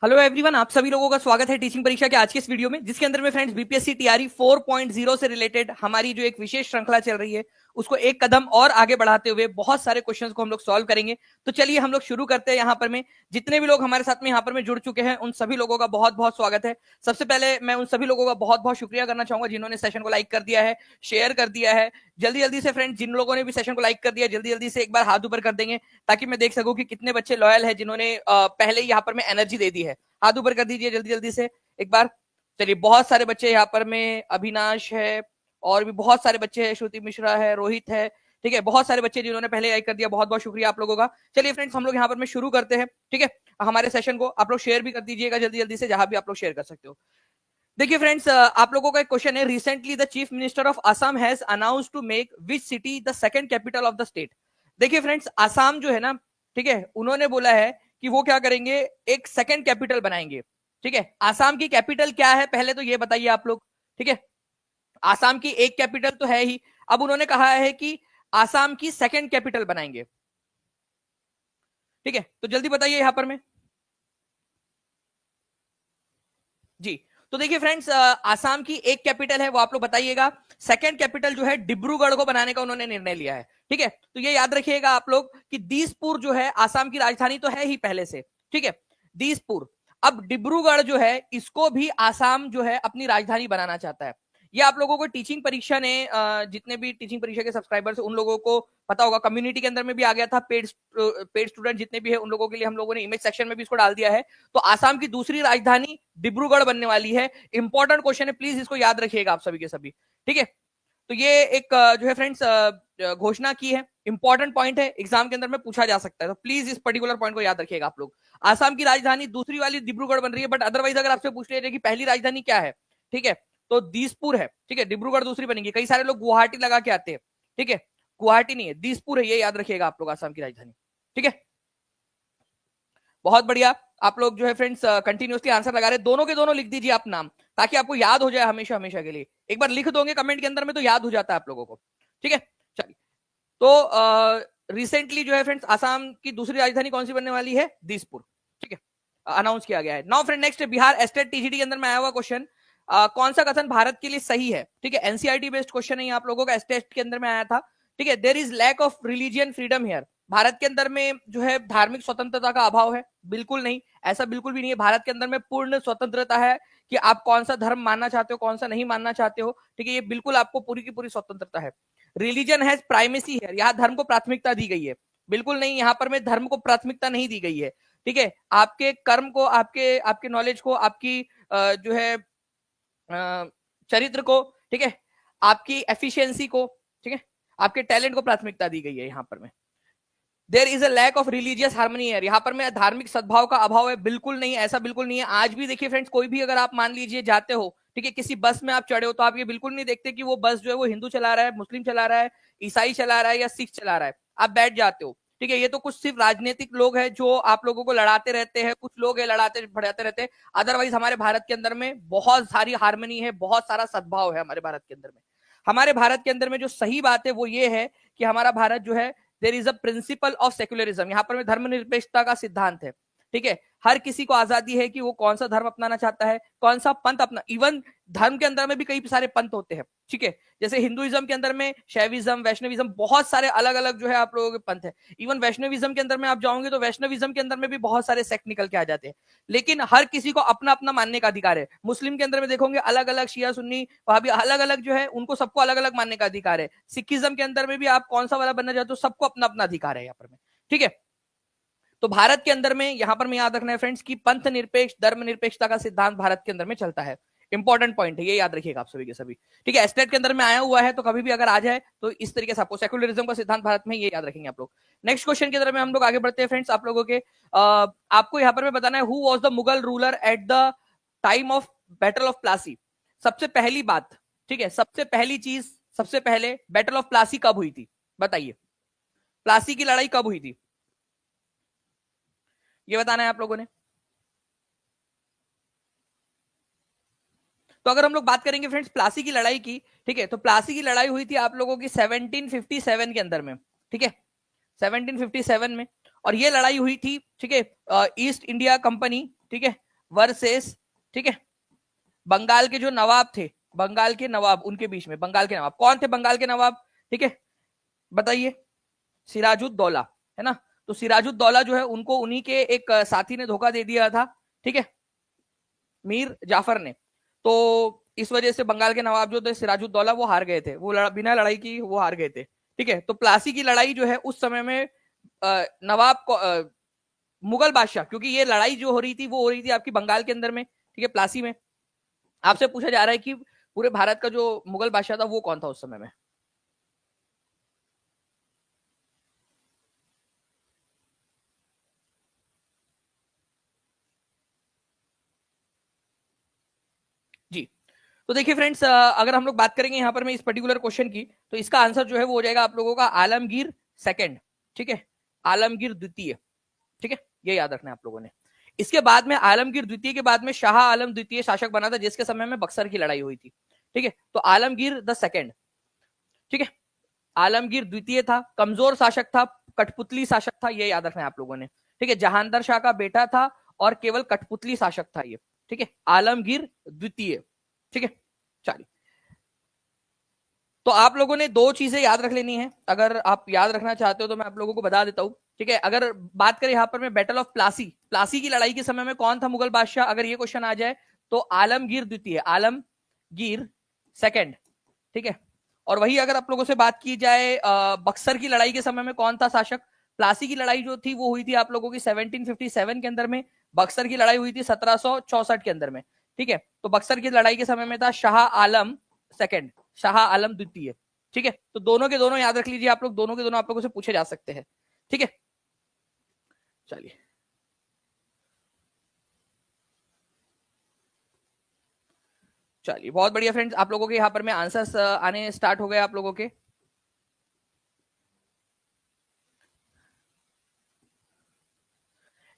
Hello everyone, आप सभी लोगों का स्वागत है टीचिंग परीक्षा के आज के इस वीडियो में, जिसके अंदर में फ्रेंड्स बीपीएससी टीआरई 4.0 से रिलेटेड हमारी जो एक विशेष श्रृंखला चल रही है उसको एक कदम और आगे बढ़ाते हुए बहुत सारे क्वेश्चंस को हम लोग सॉल्व करेंगे। तो चलिए हम लोग शुरू करते हैं। यहाँ पर में जितने भी लोग हमारे साथ में यहाँ पर में जुड़ चुके हैं उन सभी लोगों का बहुत बहुत स्वागत है। सबसे पहले मैं उन सभी लोगों का बहुत बहुत शुक्रिया करना चाहूंगा जिन्होंने सेशन को लाइक कर दिया है, शेयर कर दिया है। जल्दी जल्दी से फ्रेंड्स जिन लोगों ने भी सेशन को लाइक कर दिया जल्दी जल्दी से एक बार हाथ ऊपर कर देंगे ताकि मैं देख सकूं कि कितने बच्चे लॉयल है जिन्होंने पहले यहाँ पर में एनर्जी दे दी है। हाथ ऊपर कर दीजिए जल्दी जल्दी से एक बार। चलिए बहुत सारे बच्चे यहाँ पर में, अविनाश है और भी बहुत सारे बच्चे हैं, श्रुति मिश्रा है, रोहित है, ठीक है, बहुत सारे बच्चे जिन्होंने पहले लाइक कर दिया, बहुत बहुत शुक्रिया आप लोगों का। चलिए फ्रेंड्स हम लोग यहाँ पर में शुरू करते हैं, ठीक है। हमारे सेशन को आप लोग शेयर भी कर दीजिएगा जल्दी जल्दी से, जहां भी आप लोग शेयर कर सकते हो। देखिए फ्रेंड्स, आप लोगों का एक क्वेश्चन है, recently the chief minister of Assam has announced to make which city the second capital of the state. देखिए फ्रेंड्स, असम जो है ना, ठीक है, उन्होंने बोला है कि वो क्या करेंगे, एक सेकंड कैपिटल बनाएंगे, ठीक है। आसाम की कैपिटल क्या है पहले तो ये बताइए आप लोग, ठीक है। आसाम की एक कैपिटल तो है ही, अब उन्होंने कहा है कि आसाम की सेकंड कैपिटल बनाएंगे, ठीक है। तो जल्दी बताइए यहां पर में जी। तो देखिए फ्रेंड्स, आसाम की एक कैपिटल है वो आप लोग बताइएगा। सेकंड कैपिटल जो है डिब्रूगढ़ को बनाने का उन्होंने निर्णय लिया है, ठीक है। तो ये याद रखिएगा आप लोग कि दिसपुर जो है आसाम की राजधानी तो है ही पहले से, ठीक है, दिसपुर। अब डिब्रूगढ़ जो है इसको भी आसाम जो है अपनी राजधानी बनाना चाहता है। ये आप लोगों को टीचिंग परीक्षा ने, जितने भी टीचिंग परीक्षा के सब्सक्राइबर्स उन लोगों को पता होगा, कम्युनिटी के अंदर में भी आ गया था। पेड स्टूडेंट जितने भी है उन लोगों के लिए हम लोगों ने इमेज सेक्शन में भी इसको डाल दिया है। तो आसाम की दूसरी राजधानी डिब्रूगढ़ बनने वाली है। इंपॉर्टेंट क्वेश्चन है, प्लीज इसको याद रखिएगा आप सभी के सभी, ठीक है। तो ये एक जो है फ्रेंड्स घोषणा की है, इंपॉर्टेंट पॉइंट है, एग्जाम के अंदर में पूछा जा सकता है, तो प्लीज इस पर्टिकुलर पॉइंट को याद रखिएगा आप लोग। आसाम की राजधानी दूसरी वाली डिब्रूगढ़ बन रही है, बट अदरवाइज अगर आपसे पूछ रहे कि पहली राजधानी क्या है, ठीक है, तो दिसपुर है, ठीक है। डिब्रूगढ़ दूसरी बनेगी। कई सारे लोग गुवाहाटी लगा के आते हैं, ठीक है, गुवाहाटी नहीं है, दिसपुर है, ये याद रखिएगा आप लोग, आसाम की राजधानी, ठीक है। बहुत बढ़िया, आप लोग जो है फ्रेंड्स कंटिन्यूसली आंसर लगा रहे, दोनों के दोनों लिख दीजिए आप नाम, ताकि आपको याद हो जाए हमेशा हमेशा के लिए। एक बार लिख दोगे कमेंट के अंदर में तो याद हो जाता है आप लोगों को, ठीक है। चलिए, तो रिसेंटली जो है फ्रेंड्स आसाम की दूसरी राजधानी कौन सी बनने वाली है, दिसपुर, ठीक है, अनाउंस किया गया है। Now friend next, Bihar estate TGT के अंदर में आया हुआ क्वेश्चन, कौन सा कथन भारत के लिए सही है, ठीक है। एनसीईआरटी बेस्ड क्वेश्चन है आप लोगों का, एस्टेट के अंदर में आया था, ठीक है। There is lack of religion freedom here. Bharat के अंदर में जो है धार्मिक स्वतंत्रता का अभाव है, बिल्कुल नहीं, ऐसा बिल्कुल भी नहीं है। भारत के अंदर में पूर्ण स्वतंत्रता है कि आप कौन सा धर्म मानना चाहते हो, कौन सा नहीं मानना चाहते हो, ठीक है, ये बिल्कुल आपको पूरी की पूरी स्वतंत्रता है। रिलीजन हैज प्राइमेसी है, यहाँ धर्म को प्राथमिकता दी गई है, बिल्कुल नहीं, यहाँ पर में धर्म को प्राथमिकता नहीं दी गई है, ठीक है। आपके कर्म को, आपके आपके नॉलेज को, आपकी जो है चरित्र को, ठीक है, आपकी एफिशिएंसी को, ठीक है, आपके टैलेंट को प्राथमिकता दी गई है यहाँ पर में। There is a lack of religious harmony है, यहाँ पर में धार्मिक सद्भाव का अभाव है, बिल्कुल नहीं, ऐसा बिल्कुल नहीं है। आज भी देखिए फ्रेंड्स, कोई भी अगर आप मान लीजिए जाते हो, ठीक है, किसी बस में आप चढ़े हो, तो आप ये बिल्कुल नहीं देखते कि वो बस जो है वो हिंदू चला रहा है, मुस्लिम चला रहा है, ईसाई चला रहा है या सिख चला रहा है, आप बैठ जाते हो, ठीक है। ये तो कुछ सिर्फ राजनीतिक लोग हैं जो आप लोगों को लड़ाते रहते हैं, कुछ लोग है लड़ाते बढ़ाते रहते हैं। अदरवाइज हमारे भारत के अंदर में बहुत सारी हार्मनी है, बहुत सारा सद्भाव है हमारे भारत के अंदर में। हमारे भारत के अंदर में जो सही बात है वो ये है कि हमारा भारत जो है, there is a principle of secularism, यहाँ पर में धर्मनिरपेक्षता का सिद्धांत है, ठीक है। हर किसी को आजादी है कि वो कौन सा धर्म अपनाना चाहता है, कौन सा पंथ अपना, इवन धर्म के अंदर में भी कई सारे पंथ होते हैं, ठीक है। जैसे हिंदुइज्म के अंदर में शैविज्म, वैष्णविज्म, बहुत सारे अलग अलग जो है आप लोगों के पंथ है। इवन वैष्णविज्म के अंदर में आप जाओगे तो वैष्णविज्म के अंदर में भी बहुत सारे सेक्ट निकल के आ जाते हैं, लेकिन हर किसी को अपना अपना मानने का अधिकार है। मुस्लिम के अंदर में देखोगे अलग अलग, शिया सुन्नी वहां भी अलग अलग जो है, उनको सबको अलग अलग मानने का अधिकार है। सिखिज्म के अंदर में भी आप कौन सा वाला बनना चाहते हो, सबको अपना अपना अधिकार है यहाँ पर में, ठीक है। तो भारत के अंदर में यहां पर में याद रखना है फ्रेंड्स कि पंथ निरपेक्ष, धर्म निरपेक्षता का सिद्धांत भारत के अंदर में चलता है। इंपॉर्टेंट पॉइंट है, ये याद रखिएगा आप सभी के सभी, ठीक है। एस्टेट के अंदर में आया हुआ है तो कभी भी अगर आ जाए तो इस तरीके से आपको सेक्युलरिज्म का सिद्धांत भारत में, ये याद रखेंगे आप लोग। नेक्स्ट क्वेश्चन की तरफ में हम लोग आगे बढ़ते हैं फ्रेंड्स। आप लोगों के आपको यहाँ पर में बताना है, who was the Mughal ruler at the time of battle of Plassey. सबसे पहली बात, ठीक है, सबसे पहली चीज, सबसे पहले बैटल ऑफ प्लासी कब हुई थी, बताइए। प्लासी की लड़ाई कब हुई थी, ये बताना है आप लोगों ने। तो अगर हम लोग बात करेंगे फ्रेंड्स प्लासी की लड़ाई की, ठीक है, तो प्लासी की लड़ाई हुई थी आप लोगों की 1757 के अंदर में, ठीक है, 1757 में। और ये लड़ाई हुई थी, ठीक है, ईस्ट इंडिया कंपनी, ठीक है, वर्सेस, ठीक है, बंगाल के जो नवाब थे, बंगाल के नवाब, उनके बीच में बंगाल के नवाब कौन थे? बंगाल के नवाब, ठीक है, बताइए। सिराजुद्दौला, है ना। तो सिराजुद्दौला जो है उनको उन्हीं के एक साथी ने धोखा दे दिया था, ठीक है, मीर जाफर ने। तो इस वजह से बंगाल के नवाब जो थे सिराजुद्दौला वो हार गए थे, वो बिना लड़ाई की वो हार गए थे, ठीक है। तो प्लासी की लड़ाई जो है उस समय में नवाब को मुगल बादशाह, क्योंकि ये लड़ाई जो हो रही थी वो हो रही थी आपकी बंगाल के अंदर में, ठीक है, प्लासी में। आपसे पूछा जा रहा है कि पूरे भारत का जो मुगल बादशाह था वो कौन था उस समय में? जी। तो देखिए फ्रेंड्स, अगर हम लोग बात करेंगे यहाँ पर मैं इस पर्टिकुलर क्वेश्चन की, तो इसका आंसर जो है वो हो जाएगा आप लोगों का आलमगीर सेकंड, ठीक है, आलमगीर द्वितीय, ठीक है, ये याद रखना है आप लोगों ने। इसके बाद में आलमगीर द्वितीय के बाद में शाह आलम द्वितीय शासक बना था, जिसके समय में बक्सर की लड़ाई हुई थी, ठीक है। तो आलमगीर द सेकंड, ठीक है, आलमगीर द्वितीय था, कमजोर शासक था, कठपुतली शासक था, ये याद रखना है आप लोगों ने, ठीक है। जहांदर शाह का बेटा था और केवल कठपुतली शासक था ये, ठीक है, आलमगीर द्वितीय, ठीक है। चलिए, तो आप लोगों ने दो चीजें याद रख लेनी है, अगर आप याद रखना चाहते हो तो मैं आप लोगों को बता देता हूं, ठीक है। अगर बात करें यहां पर मैं बैटल ऑफ प्लासी, प्लासी की लड़ाई के समय में कौन था मुगल बादशाह, अगर ये क्वेश्चन आ जाए तो आलमगीर द्वितीय, आलमगीर सेकंड, ठीक है। और वही अगर आप लोगों से बात की जाए बक्सर की लड़ाई के समय में कौन था शासक, प्लासी की लड़ाई जो थी वो हुई थी आप लोगों की 1757 के अंदर में, बक्सर की लड़ाई हुई थी 1764 के अंदर में, ठीक है। तो बक्सर की लड़ाई के समय में था शाह आलम सेकंड, शाह आलम द्वितीय, ठीक है। तो दोनों के दोनों याद रख लीजिए आप लोग, दोनों के दोनों आप लोगों से पूछे जा सकते हैं, ठीक है। चलिए, चलिए बहुत बढ़िया फ्रेंड्स, आप लोगों के यहाँ पर में आंसर्स आने स्टार्ट हो गए आप लोगों के।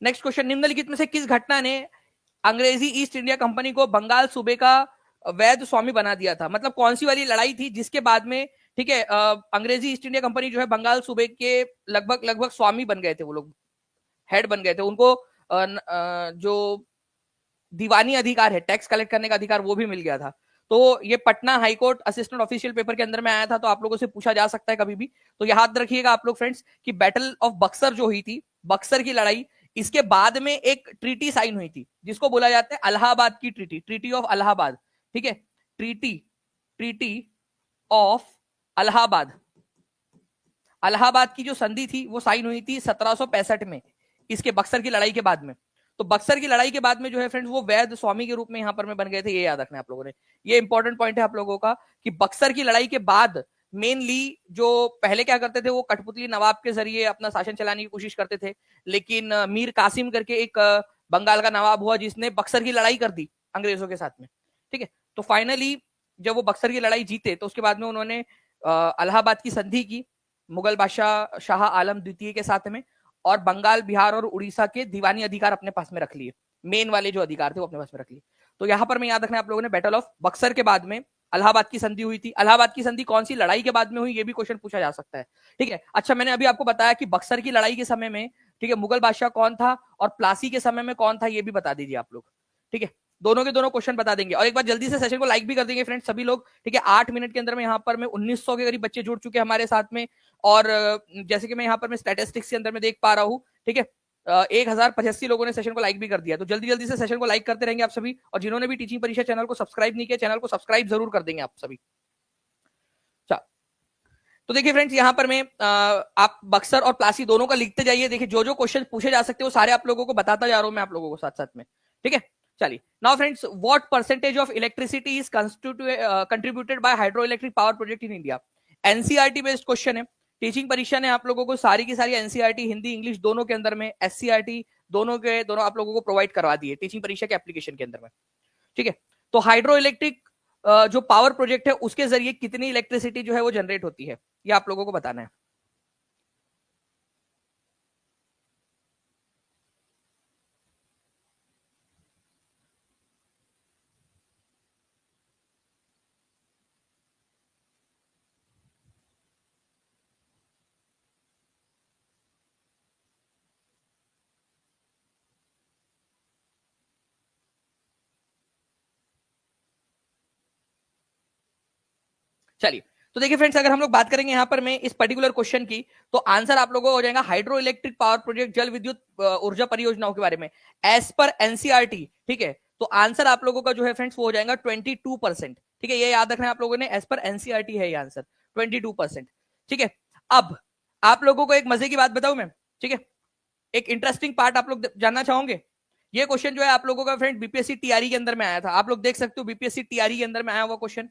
नेक्स्ट क्वेश्चन, निम्नलिखित में से किस घटना ने अंग्रेजी ईस्ट इंडिया कंपनी को बंगाल सूबे का वैध स्वामी बना दिया था? मतलब कौन सी वाली लड़ाई थी जिसके बाद में, ठीक है, अंग्रेजी ईस्ट इंडिया कंपनी जो है बंगाल सूबे के लगभग लगभग स्वामी बन गए थे, वो लोग हेड बन गए थे, उनको जो दीवानी अधिकार है, टैक्स कलेक्ट करने का अधिकार, वो भी मिल गया था। तो ये Patna high court assistant official paper के अंदर में आया था, तो आप लोगों से पूछा जा सकता है कभी भी। तो याद रखिएगा आप लोग फ्रेंड्स कि बैटल ऑफ बक्सर जो हुई थी, बक्सर की लड़ाई, इसके बाद में एक ट्रीटी साइन हुई थी जिसको बोला जाता है अलाहाबाद की ट्रीटी, ट्रीटी ऑफ अलाहाबाद, ठीक है, treaty, treaty of Allahabad, Allahabad की जो संधि थी वो साइन हुई थी 1765 में, इसके बक्सर की लड़ाई के बाद में। तो बक्सर की लड़ाई के बाद में जो है फ्रेंड्स वो वैध स्वामी के रूप में यहां पर में बन गए थे, ये याद रखना है आप लोगों ने। ये इंपॉर्टेंट पॉइंट है आप लोगों का कि बक्सर की लड़ाई के बाद मेनली जो पहले क्या करते थे वो कठपुतली नवाब के जरिए अपना शासन चलाने की कोशिश करते थे, लेकिन मीर कासिम करके एक बंगाल का नवाब हुआ जिसने बक्सर की लड़ाई कर दी अंग्रेजों के साथ में, ठीक है। तो फाइनली जब वो बक्सर की लड़ाई जीते तो उसके बाद में उन्होंने अलाहाबाद की संधि की मुगल बादशाह शाह आलम द्वितीय के साथ में, और बंगाल, बिहार और उड़ीसा के दीवानी अधिकार अपने पास में रख लिए, मेन वाले जो अधिकार थे वो अपने पास में रख लिए। तो यहां पर मैं याद रखना है आप लोगों ने, बैटल ऑफ बक्सर के बाद में अलाहाबाद की संधि हुई थी। अलाहाबाद की संधि कौन सी लड़ाई के बाद में हुई, ये भी क्वेश्चन पूछा जा सकता है, ठीक है। अच्छा, मैंने अभी आपको बताया कि बक्सर की लड़ाई के समय में, ठीक है, मुगल बादशाह कौन था और प्लासी के समय में कौन था, ये भी बता दीजिए आप लोग, ठीक है। दोनों के दोनों क्वेश्चन बता देंगे, और एक बार जल्दी से सेशन को लाइक भी कर देंगे फ्रेंड्स सभी लोग, ठीक है। 8 मिनट के अंदर में यहाँ पर में 1900 के करीब बच्चे जुड़ चुके हैं हमारे साथ में, और जैसे कि मैं यहाँ पर मैं स्टैटिस्टिक्स के अंदर में देख पा रहा हूँ, ठीक है, 1085 लोगों ने सेशन को लाइक भी कर दिया। तो जल्दी जल्दी से सेशन को लाइक करते रहेंगे आप सभी, और जिन्होंने भी टीचिंग परीक्षा चैनल को सब्सक्राइब नहीं किया, चैनल को सब्सक्राइब जरूर कर देंगे आप सभी। तो देखिए फ्रेंड्स, यहाँ पर मैं आप बक्सर और प्लासी दोनों का लिखते जाइए, देखिए जो जो क्वेश्चन पूछे जा सकते हैं वो सारे आप लोगों को बताता जा रहा हूं मैं आप लोगों को साथ साथ में, ठीक है। चलिए, now friends, what percentage of electricity is contributed bye hydro electric power project in India? NCERT based question है, टीचिंग परीक्षा ने आप लोगों को सारी की सारी एनसीईआरटी हिंदी इंग्लिश दोनों के अंदर में, एससीईआरटी दोनों के दोनों आप लोगों को प्रोवाइड करवा दिए टीचिंग परीक्षा के एप्लीकेशन के अंदर में, ठीक है। तो हाइड्रो इलेक्ट्रिक जो पावर प्रोजेक्ट है उसके जरिए कितनी इलेक्ट्रिसिटी जो है वो जनरेट होती है, ये आप लोगों को बताना है। चलिए, तो देखिए फ्रेंड्स, अगर हम लोग बात करेंगे यहाँ पर मैं इस पर्टिकुलर क्वेश्चन की, तो आंसर आप लोगों को हो जाएगा हाइड्रो इलेक्ट्रिक पावर प्रोजेक्ट, जल विद्युत ऊर्जा परियोजनाओं के बारे में एज पर एनसीईआरटी। ठीक है, तो आंसर आप लोगों का जो है फ्रेंड्स वो हो जाएगा 22%। ठीक है, ये याद रखना है आप लोगों ने, एज पर एनसीईआरटी है ये आंसर 22%। ठीक है, अब आप लोगों को एक मजे की बात बताऊं मैं। ठीक है, एक इंटरेस्टिंग पार्ट आप लोग जानना चाहोगे। ये क्वेश्चन जो है आप लोगों का फ्रेंड बीपीएससी टीआरई के अंदर में आया था, आप लोग देख सकते हो बीपीएससी टीआरई के अंदर में आया हुआ क्वेश्चन,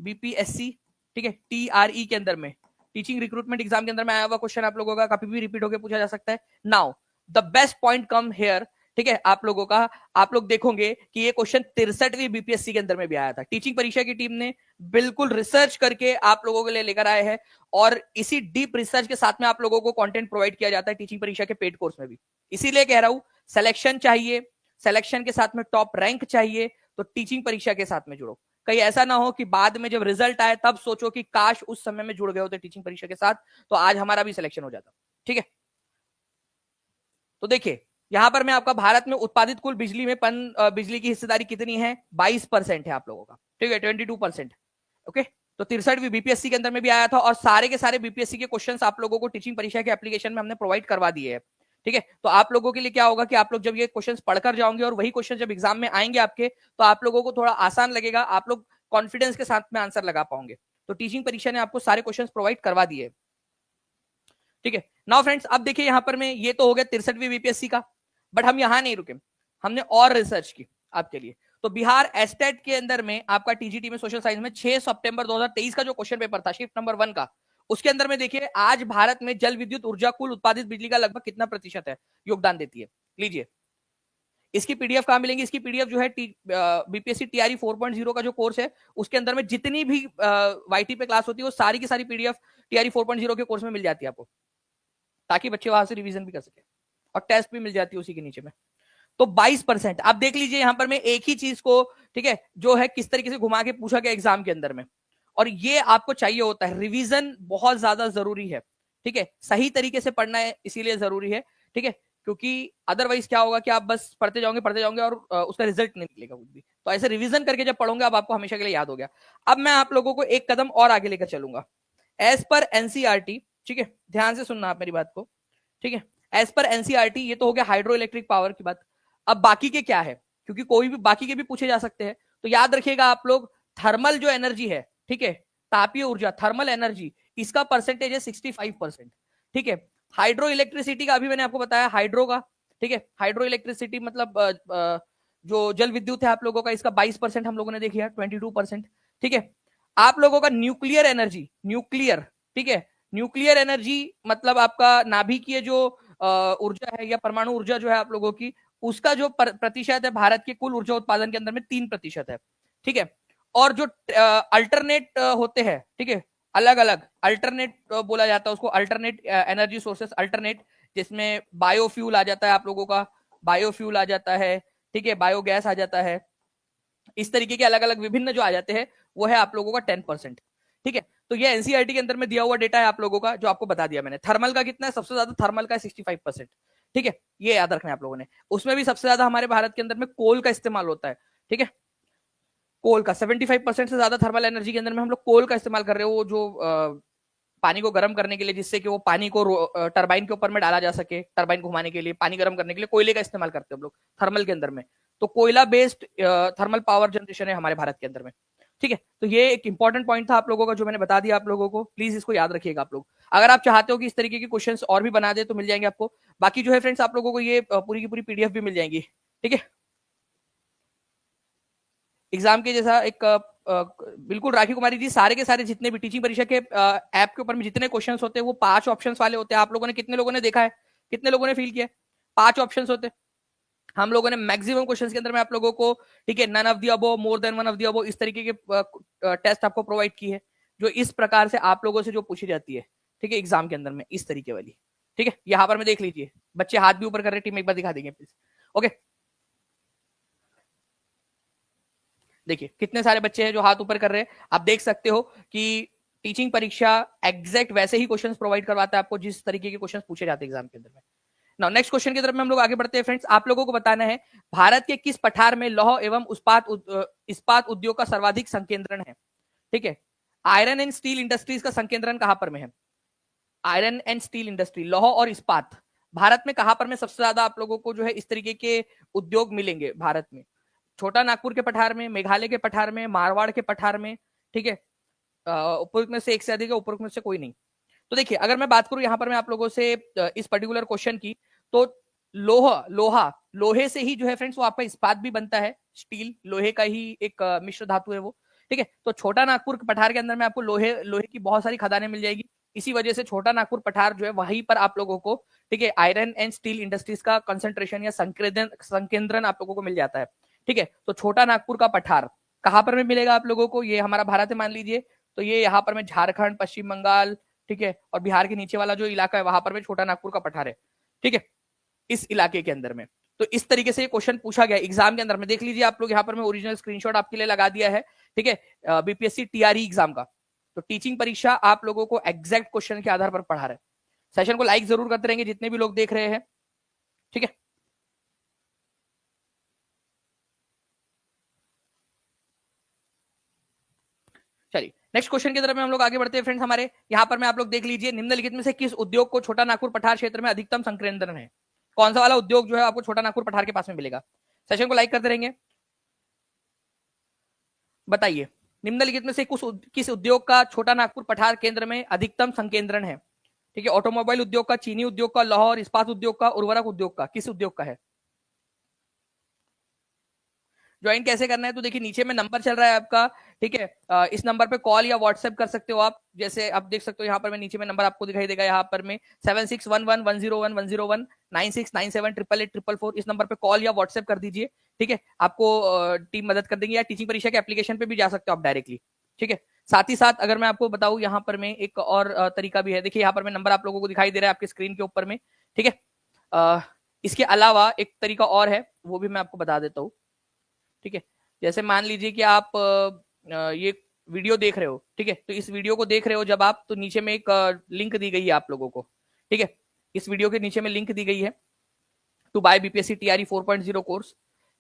बीपीएससी, ठीक है, टीआरई के अंदर में, टीचिंग रिक्रूटमेंट एग्जाम के अंदर में आया हुआ क्वेश्चन आप लोगों का कभी भी रिपीट होकर पूछा जा सकता है। Now the best point come here. ठीक है, आप लोगों का, आप लोग देखोगे कि ये क्वेश्चन 63वीं बीपीएससी के अंदर में भी आया था। टीचिंग परीक्षा की टीम ने बिल्कुल रिसर्च करके आप लोगों के लिए लेकर आए हैं, और इसी डीप रिसर्च के साथ में आप लोगों को कंटेंट प्रोवाइड किया जाता है टीचिंग परीक्षा के पेड कोर्स में भी। इसीलिए कह रहा हूं, सिलेक्शन चाहिए, सिलेक्शन के साथ में टॉप रैंक चाहिए, तो टीचिंग परीक्षा के साथ में जुड़ो। कहीं ऐसा ना हो कि बाद में जब रिजल्ट आए तब सोचो कि काश उस समय में जुड़ गए होते टीचिंग परीक्षा के साथ, तो आज हमारा भी सिलेक्शन हो जाता। ठीक है, तो देखिए यहां पर मैं आपका भारत में उत्पादित कुल बिजली में बिजली की हिस्सेदारी कितनी है, 22% है आप लोगों का। ठीक है, 22%। ओके, तो 63वीं बीपीएससी के अंदर में भी आया था, और सारे के सारे बीपीएससी के क्वेश्चंस आप लोगों को टीचिंग परीक्षा के एप्लीकेशन में हमने प्रोवाइड करवा दिए हैं। ठीक है, तो आप लोगों के लिए क्या होगा कि आप लोग जब ये क्वेश्चंस पढ़कर जाओगे और वही क्वेश्चन जब एग्जाम में आएंगे आपके, तो आप लोगों को थोड़ा आसान लगेगा, आप लोग कॉन्फिडेंस के साथ में आंसर लगा पाओगे। तो टीचिंग परीक्षा ने आपको सारे क्वेश्चंस प्रोवाइड करवा दिए। ठीक है, नाउ फ्रेंड्स, अब देखिए यहां पर में ये तो हो गया 63वीं बीपीएससी का, बट हम यहां नहीं रुके, हमने और रिसर्च की आपके लिए। तो बिहार एस्टेट के अंदर में आपका टीजीटी में सोशल साइंस में 6 सितंबर 2023 का जो क्वेश्चन पेपर था शिफ्ट नंबर 1 का, उसके अंदर में देखिए आज भारत में जल विद्युत ऊर्जा कुल उत्पादित बिजली का लगभग कितना प्रतिशत है योगदान देती है। लीजिए, इसकी पीडीएफ कहां मिलेंगी, इसकी पीडीएफ जो है बीपीएससी टीआरई 4.0 का जो कोर्स है उसके अंदर में जितनी भी वाईटी पे क्लास होती है वो सारी की सारी पीडीएफ टीआरई 4.0 के कोर्स में मिल जाती है आपको, ताकि बच्चे वहां से रिवीजन भी कर सके, और टेस्ट भी मिल जाती है उसी के नीचे में। तो 22% आप देख लीजिए यहां पर मैं एक ही चीज को, ठीक है, जो है किस तरीके से घुमा के पूछा गया एग्जाम के अंदर में, और ये आपको चाहिए होता है। रिवीजन बहुत ज्यादा जरूरी है। ठीक है, सही तरीके से पढ़ना है इसीलिए जरूरी है। ठीक है, क्योंकि अदरवाइज क्या होगा कि आप बस पढ़ते जाओगे और उसका रिजल्ट नहीं निकलेगा कुछ भी। तो ऐसे रिवीजन करके जब पढ़ोगे अब आपको हमेशा के लिए याद हो गया। अब मैं आप लोगों को एक कदम और आगे लेकर चलूंगा, एज पर एनसीईआरटी। ठीक है, ध्यान से सुनना आप मेरी बात को। ठीक है, एज पर एनसीईआरटी ये तो हो गया हाइड्रो इलेक्ट्रिक पावर की बात। अब बाकी के क्या है, क्योंकि कोई भी बाकी के भी पूछे जा सकते हैं, तो याद रखिएगा आप लोग, थर्मल जो एनर्जी है, ठीक है, तापीय ऊर्जा, थर्मल एनर्जी, इसका परसेंटेज है 65%। ठीक है, हाइड्रो इलेक्ट्रिसिटी का अभी मैंने आपको बताया हाइड्रो का। ठीक है, हाइड्रो इलेक्ट्रिसिटी मतलब जो जल विद्युत है आप लोगों का, इसका 22% हम लोगों ने देखी है, 22%। ठीक है, आप लोगों का न्यूक्लियर एनर्जी, न्यूक्लियर, ठीक है, न्यूक्लियर एनर्जी मतलब आपका नाभिकीय जो ऊर्जा है या परमाणु ऊर्जा जो है आप लोगों की, उसका जो प्रतिशत है भारत के कुल ऊर्जा उत्पादन के अंदर में 3% है। ठीक है, और जो अल्टरनेट होते हैं, ठीक है, अलग अलग अल्टरनेट बोला जाता है उसको, अल्टरनेट एनर्जी सोर्सेस, अल्टरनेट, जिसमें बायोफ्यूल आ जाता है आप लोगों का, बायोफ्यूल आ जाता है, ठीक है, बायोगैस आ जाता है, इस तरीके के अलग अलग विभिन्न जो आ जाते हैं वो है आप लोगों का 10%। ठीक है, तो ये एनसीईआरटी के अंदर में दिया हुआ डेटा है आप लोगों का, जो आपको बता दिया मैंने। थर्मल का कितना है, सबसे ज्यादा थर्मल का है 65%। ठीक है, ये याद रखना है आप लोगों ने। उसमें भी सबसे ज्यादा हमारे भारत के अंदर में कोल का इस्तेमाल होता है। ठीक है, कोल का 75% से ज्यादा थर्मल एनर्जी के अंदर में हम लोग कोल का इस्तेमाल कर रहे हो, जो पानी को गर्म करने के लिए, जिससे कि वो पानी को टरबाइन के ऊपर में डाला जा सके, टरबाइन घुमाने के लिए, पानी गर्म करने के लिए कोयले का इस्तेमाल करते हैं हम लोग थर्मल के अंदर में। तो कोयला बेस्ड थर्मल पावर जनरेशन है हमारे भारत के अंदर में। ठीक है, तो ये एक इंपॉर्टेंट पॉइंट था आप लोगों का जो मैंने बता दिया आप लोगों को, प्लीज इसको याद रखिएगा आप लोग। अगर आप चाहते हो कि इस तरीके के क्वेश्चंस और भी बना दे तो मिल जाएंगे आपको। बाकी जो है फ्रेंड्स आप लोगों को ये पूरी की पूरी पीडीएफ भी मिल जाएंगी। ठीक है, एग्जाम के जैसा एक बिल्कुल राखी कुमारी जी, सारे के सारे जितने भी टीचिंग परीक्षा के ऐप के ऊपर में जितने क्वेश्चंस होते हैं वो 5 ऑप्शंस वाले होते हैं। आप लोगों ने, कितने लोगों ने देखा है, कितने लोगों ने फील किया, 5 ऑप्शंस होते हैं। हम लोगों ने मैक्सिमम क्वेश्चंस के अंदर में आप लोगों को, ठीक है, none of the above, more than one of the above, इस तरीके के टेस्ट आपको प्रोवाइड की है, जो इस प्रकार से आप लोगों से जो पूछी जाती है, ठीक है, एग्जाम के अंदर में इस तरीके वाली। ठीक है, यहाँ पर में देख लीजिए, बच्चे हाथ भी ऊपर कर रहे, टीम एक बार दिखा देंगे प्लीज। ओके, देखिए कितने सारे बच्चे हैं जो हाथ ऊपर कर रहे हैं। आप देख सकते हो कि टीचिंग परीक्षा एग्जैक्ट वैसे ही क्वेश्चंस प्रोवाइड करवाता है आपको जिस तरीके के क्वेश्चंस पूछे जाते हैं एग्जाम के अंदर में। नाउ नेक्स्ट क्वेश्चन की तरफ में हम लोग आगे बढ़ते हैं फ्रेंड्स। आप लोगों को बताना है भारत के किस पठार में लौह एवं इस्पात उद्योग का सर्वाधिक संकेंद्रण है। ठीक है, आयरन एंड स्टील इंडस्ट्रीज का संकेंद्रण कहां पर में है? आयरन एंड स्टील इंडस्ट्री, लौह और इस्पात, भारत में कहां पर में सबसे ज्यादा आप लोगों को जो है इस तरीके के उद्योग मिलेंगे भारत में? छोटा नागपुर के पठार में, मेघालय के पठार में, मारवाड़ के पठार में, ठीक है। उपयुक्त में से एक से अधिक है, उपयुक्त में से कोई नहीं। तो देखिए, अगर मैं बात करूं यहां पर मैं आप लोगों से इस पर्टिकुलर क्वेश्चन की, तो लोहे से ही जो है फ्रेंड्स वो आपका इस्पात भी बनता है, स्टील लोहे का ही एक मिश्र धातु है वो, ठीक है। तो छोटा नागपुर पठार के अंदर में आपको लोहे लोहे की बहुत सारी खदानें मिल जाएगी। इसी वजह से छोटा नागपुर पठार जो है वहीं पर आप लोगों को, ठीक है, आयरन एंड स्टील इंडस्ट्रीज का कंसंट्रेशन या संकेंद्रण आप लोगों को मिल जाता है, ठीक है। तो छोटा नागपुर का पठार कहां पर में मिलेगा आप लोगों को? ये हमारा भारत है मान लीजिए, तो ये यहाँ पर में झारखंड, पश्चिम बंगाल, ठीक है, और बिहार के नीचे वाला जो इलाका है वहां पर में छोटा नागपुर का पठार है, ठीक है, इस इलाके के अंदर में। तो इस तरीके से ये क्वेश्चन पूछा गया एग्जाम के अंदर में। देख लीजिए आप लोग, यहाँ पर मैं ओरिजिनल स्क्रीनशॉट आपके लिए लगा दिया है, ठीक है, बीपीएससी टीआरई एग्जाम का। तो टीचिंग परीक्षा आप लोगों को एग्जैक्ट क्वेश्चन के आधार पर पढ़ा रहा है। सेशन को लाइक जरूर करते रहेंगे जितने भी लोग देख रहे हैं, ठीक है। चलिए नेक्स्ट क्वेश्चन की तरफ में हम लोग आगे बढ़ते हैं फ्रेंड्स। हमारे यहाँ पर में आप लोग देख लीजिए, निम्नलिखित में से किस उद्योग को छोटा नागपुर पठार क्षेत्र में अधिकतम संकेंद्रण है? कौन सा वाला उद्योग जो है आपको छोटा नागपुर पठार के पास में मिलेगा? सेशन को लाइक करते रहेंगे, बताइए निम्नलिखित में से किस उद्योग का छोटा नागपुर पठार केंद्र में अधिकतम संकेंद्रण है? ठीक है, ऑटोमोबाइल उद्योग का, चीनी उद्योग का, लौह और इस्पात उद्योग का, उर्वरक उद्योग का, किस उद्योग का है? ज्वाइन कैसे करना है? तो देखिए नीचे में नंबर चल रहा है आपका, ठीक है, इस नंबर पे कॉल या व्हाट्सएप कर सकते हो आप। जैसे आप देख सकते हो यहाँ पर मैं नीचे में नंबर आपको दिखाई देगा, यहाँ पर में 7611101101 9697888844, इस नंबर पे कॉल या व्हाट्सएप कर दीजिए, ठीक है। आपको टीम मदद कर देंगे, या टीचिंग परीक्षा के एप्लीकेशन पे भी जा सकते हो आप डायरेक्टली, ठीक है। साथ ही साथ अगर मैं आपको बताऊं यहाँ पर में एक और तरीका भी है। देखिए यहाँ पर में नंबर आप लोगों को दिखाई दे रहा है आपके स्क्रीन के ऊपर में, ठीक है। इसके अलावा एक तरीका और है, वो भी मैं आपको बता देता हूँ, ठीक है। जैसे मान लीजिए कि आप ये वीडियो देख रहे हो, ठीक है, तो इस वीडियो को देख रहे हो जब आप, तो नीचे में एक लिंक दी गई है आप लोगों को, ठीक है। इस वीडियो के नीचे में लिंक दी गई है to buy BPSC TRE 4.0 course,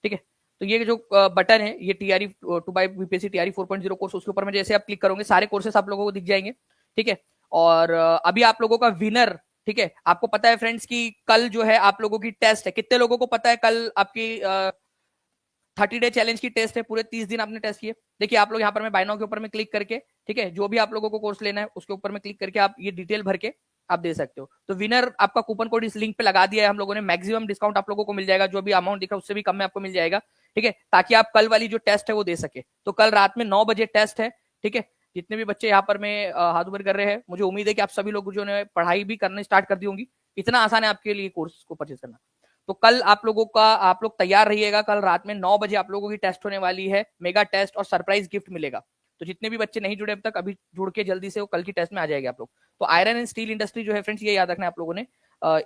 ठीक है। तो ये जो बटन है, ये TRE to buy BPSC TRE 4.0 course, उसके ऊपर में जैसे आप क्लिक करोगे सारे कोर्सेस आप लोगों को दिख जाएंगे, ठीक है। और अभी आप लोगों का विनर, ठीक है, आपको पता है फ्रेंड्स कि कल जो है आप लोगों की टेस्ट है। कितने लोगों को पता है कल आपकी 30 डे चैलेंज की टेस्ट है? पूरे 30 दिन आपने टेस्ट किए। देखिए आप लोग यहाँ पर मैं बाय नाउ के ऊपर में क्लिक करके, ठीक है, जो भी आप लोगों को कोर्स लेना है उसके ऊपर में क्लिक करके आप ये डिटेल भर के आप दे सकते हो। तो विनर आपका कूपन कोड इस लिंक पे लगा दिया है हम लोगों ने। मैक्सिमम डिस्काउंट आप लोगों को मिल जाएगा, जो भी अमाउंट दिख रहा है उससे भी कम में आपको मिल जाएगा, ठीक है, ताकि आप कल वाली जो टेस्ट है वो दे सके। तो कल रात में 9 बजे टेस्ट है, ठीक है। जितने भी बच्चे यहाँ पर में हाथ ऊपर कर रहे हैं, मुझे उम्मीद है कि आप सभी लोग जो ने पढ़ाई भी करनी स्टार्ट कर दी होंगी। इतना आसान है आपके लिए कोर्स को परचेज करना। तो कल आप लोगों का, आप लोग तैयार रहिएगा, कल रात में 9 बजे आप लोगों की टेस्ट होने वाली है, मेगा टेस्ट और सरप्राइज गिफ्ट मिलेगा। तो जितने भी बच्चे नहीं जुड़े अब तक, अभी जुड़ के जल्दी से वो कल की टेस्ट में आ जाएंगे आप लोग। तो आयरन एंड स्टील इंडस्ट्री जो है फ्रेंड्स, ये याद रखना आप लोगों ने,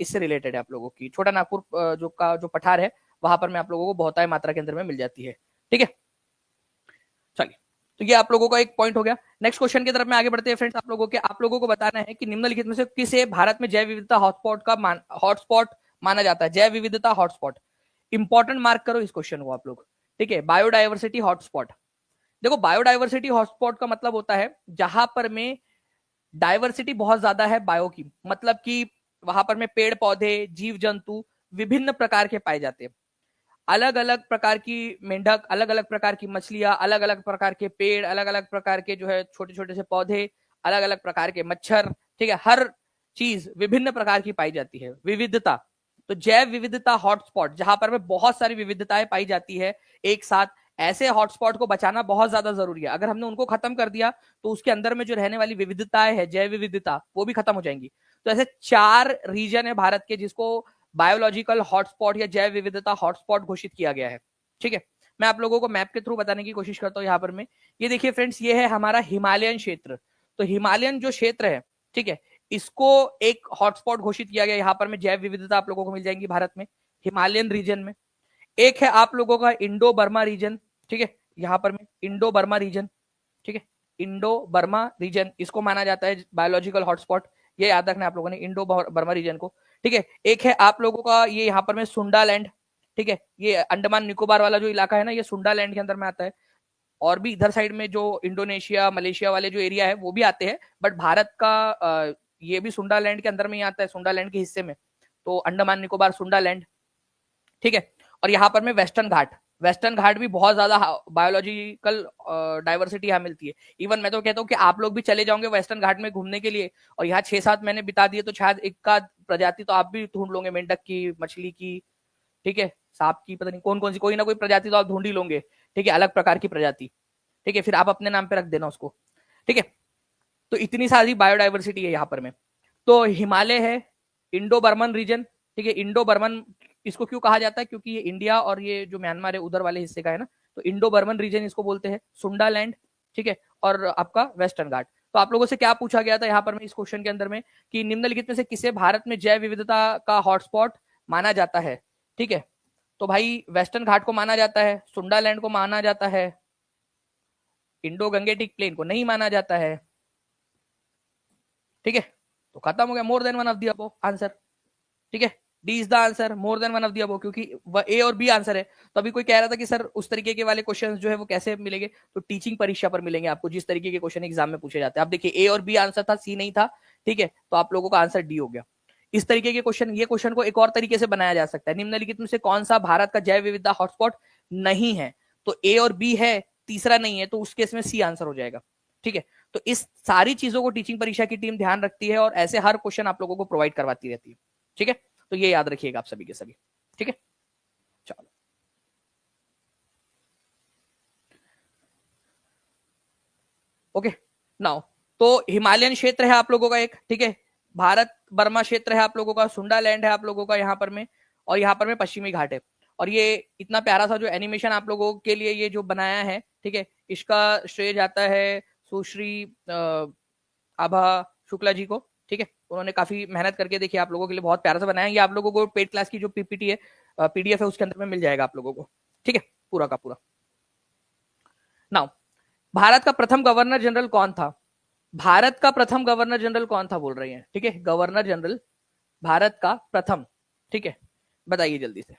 इससे रिलेटेड है आप लोगों की। छोटा नागपुर जो पठार है वहां पर में आप लोगों को बहुतायत मात्रा के अंदर में मिल जाती है, ठीक है। चलिए, तो ये आप लोगों का एक पॉइंट हो गया। नेक्स्ट क्वेश्चन की तरफ में आगे बढ़ते हैं फ्रेंड्स। आप लोगों को बताना है कि निम्नलिखित में से किसे भारत में जैव विविधता हॉटस्पॉट माना जाता है? जैव विविधता हॉटस्पॉट, इंपॉर्टेंट मार्क करो इस क्वेश्चन को आप लोग, ठीक है। बायोडाइवर्सिटी हॉटस्पॉट, देखो बायोडाइवर्सिटी हॉटस्पॉट का मतलब होता है जहां पर में डाइवर्सिटी बहुत ज्यादा है बायो की, मतलब कि वहां पर में पेड़ पौधे, जीव जंतु विभिन्न प्रकार के पाए जाते हैं। अलग अलग प्रकार की मेंढक, अलग अलग प्रकार की मछलियां, अलग अलग प्रकार के पेड़, अलग अलग प्रकार के जो है छोटे छोटे से पौधे, अलग अलग प्रकार के मच्छर, ठीक है, हर चीज विभिन्न प्रकार की पाई जाती है, विविधता। तो जैव विविधता हॉटस्पॉट, जहां पर में बहुत सारी विविधताएं पाई जाती है एक साथ, ऐसे हॉटस्पॉट को बचाना बहुत ज्यादा जरूरी है। अगर हमने उनको खत्म कर दिया तो उसके अंदर में जो रहने वाली विविधताएं है, जैव विविधता, वो भी खत्म हो जाएंगी। तो ऐसे 4 रीजन है भारत के जिसको बायोलॉजिकल हॉटस्पॉट या जैव विविधता हॉटस्पॉट घोषित किया गया है, ठीक है। मैं आप लोगों को मैप के थ्रू बताने की कोशिश करता हूँ यहाँ पर में। ये देखिए फ्रेंड्स, ये है हमारा हिमालयन क्षेत्र। तो हिमालयन जो क्षेत्र है, ठीक है, इसको एक हॉटस्पॉट घोषित किया गया। यहाँ पर में जैव विविधता आप लोगों को मिल जाएंगी भारत में, हिमालयन रीजन में। एक है आप लोगों का इंडो बर्मा रीजन, ठीक है, यहाँ पर में इंडो बर्मा रीजन, ठीक है, इंडो बर्मा रीजन, इसको माना जाता है बायोलॉजिकल हॉटस्पॉट। ये याद रखना है आप लोगों ने, इंडो बर्मा रीजन को, ठीक है। एक है आप लोगों का ये यहाँ पर में सुंडा लैंड, ठीक है, ये अंडमान निकोबार वाला जो इलाका है ना, ये सुंडा लैंड के अंदर में आता है। और भी इधर साइड में जो इंडोनेशिया मलेशिया वाले जो एरिया है वो भी आते हैं, बट भारत का ये भी सुंडा लैंड के अंदर में ही आता है, सुंडा लैंड के हिस्से में, तो अंडमान निकोबार सुंडा लैंड, ठीक है। और यहाँ पर में वेस्टर्न घाट, वेस्टर्न घाट भी बहुत ज्यादा बायोलॉजिकल डाइवर्सिटी यहाँ मिलती है। इवन मैं तो कहता हूँ कि आप लोग भी चले जाओगे वेस्टर्न घाट में घूमने के लिए और यहाँ 6-7 महीने बिता दिए तो शायद एक का प्रजाति तो आप भी ढूंढ लोगे, मेंढक की, मछली की, ठीक है, सांप की, पता नहीं कौन कौन सी, कोई ना कोई प्रजाति तो आप ढूंढ ही लोगे, ठीक है, अलग प्रकार की प्रजाति, ठीक है, फिर आप अपने नाम पे रख देना उसको, ठीक है। तो इतनी सारी बायोडाइवर्सिटी है यहाँ पर में। तो हिमालय है, इंडो बर्मन रीजन, ठीक है, इंडो बर्मन इसको क्यों कहा जाता है, क्योंकि ये इंडिया और ये जो म्यांमार है उधर वाले हिस्से का है ना, तो इंडो बर्मन रीजन इसको बोलते हैं, सुंडा लैंड, ठीक है, और आपका वेस्टर्न घाट। तो आप लोगों से क्या पूछा गया था यहाँ पर में इस क्वेश्चन के अंदर में कि निम्नलिखित में से किसे भारत में जैव विविधता का हॉटस्पॉट माना जाता है, ठीक है। तो भाई वेस्टर्न घाट को माना जाता है, सुंडा लैंड को माना जाता है, इंडो गंगेटिक प्लेन को नहीं माना जाता है, ठीक है। तो खत्म हो गया, मोर than one of the above answer, ठीक है, D is the answer, more than one of the above, क्योंकि ए और बी आंसर है। तो अभी कोई कह रहा था कि सर उस तरीके के वाले क्वेश्चंस जो है वो कैसे मिलेंगे, तो टीचिंग परीक्षा पर मिलेंगे आपको, जिस तरीके के क्वेश्चन एग्जाम में पूछे जाते हैं। आप देखिए ए और बी आंसर था, सी नहीं था, ठीक है, तो आप लोगों का आंसर डी हो गया। इस तरीके के क्वेश्चन, ये क्वेश्चन को एक और तरीके से बनाया जा सकता है, निम्नलिखित में से कौन सा भारत का जैव विविधता हॉटस्पॉट नहीं है, तो ए और बी है, तीसरा नहीं है, तो उस केस में सी आंसर हो जाएगा, ठीक है। तो इस सारी चीजों को टीचिंग परीक्षा की टीम ध्यान रखती है और ऐसे हर क्वेश्चन आप लोगों को प्रोवाइड करवाती रहती है, ठीक है। तो ये याद रखिएगा आप सभी के सभी, ठीक है। चलो ओके नाउ, तो हिमालयन क्षेत्र है आप लोगों का एक, ठीक है, भारत बर्मा क्षेत्र है आप लोगों का, सुंडा लैंड है आप लोगों का यहाँ पर में, और यहाँ पर में पश्चिमी घाट है। और ये इतना प्यारा सा जो एनिमेशन आप लोगों के लिए ये जो बनाया है, ठीक है, इसका श्रेय जाता है सुश्री आभा शुक्ला जी को, ठीक है। उन्होंने काफी मेहनत करके देखिए आप लोगों के लिए बहुत प्यारा सा बनाया है। ये आप लोगों को पेड क्लास की जो पीपीटी है, पीडीएफ है, उसके अंदर में मिल जाएगा आप लोगों को, ठीक है, पूरा का पूरा। नाउ भारत का प्रथम गवर्नर जनरल कौन था, भारत का प्रथम गवर्नर जनरल कौन था बोल रही हैं, ठीक है, गवर्नर जनरल भारत का प्रथम, ठीक है, बताइए जल्दी से।